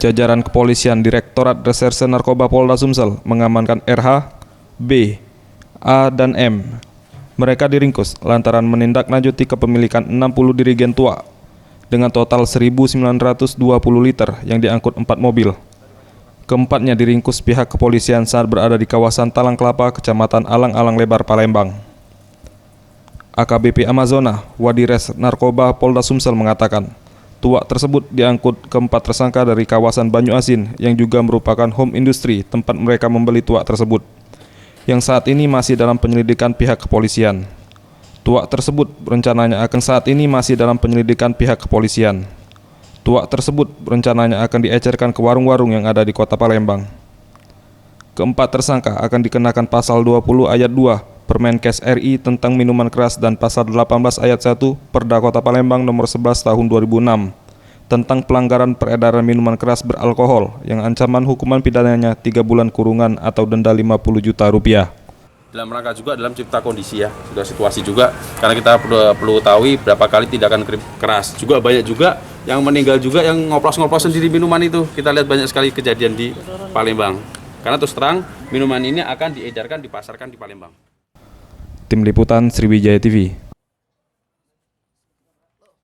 Jajaran Kepolisian Direktorat Reserse Narkoba Polda Sumsel mengamankan RH, B, A, dan M. Mereka diringkus lantaran menindaklanjuti kepemilikan 60 dirigen tua dengan total 1.920 liter yang diangkut 4 mobil. Keempatnya diringkus pihak kepolisian saat berada di kawasan Talang Kelapa, Kecamatan Alang-Alang Lebar, Palembang. AKBP Amazona, Wadires Narkoba Polda Sumsel mengatakan, tuak tersebut diangkut keempat tersangka dari kawasan Banyu Asin yang juga merupakan home industry tempat mereka membeli tuak tersebut, yang saat ini masih dalam penyelidikan pihak kepolisian. Tuak tersebut rencananya akan diecerkan ke warung-warung yang ada di Kota Palembang. Keempat tersangka akan dikenakan pasal 20 ayat 2 Permenkes RI tentang minuman keras dan pasal 18 ayat 1 Perda Kota Palembang nomor 11 tahun 2006 tentang pelanggaran peredaran minuman keras beralkohol yang ancaman hukuman pidananya 3 bulan kurungan atau denda 50 juta rupiah. Dalam rangka juga dalam cipta kondisi ya, sudah situasi juga, karena kita perlu tahu berapa kali tindakan keras. Juga banyak juga yang meninggal juga yang ngoplos-ngoplos sendiri minuman itu. Kita lihat banyak sekali kejadian di Palembang. Karena terus terang minuman ini akan diedarkan, dipasarkan di Palembang. Tim Liputan Sriwijaya TV.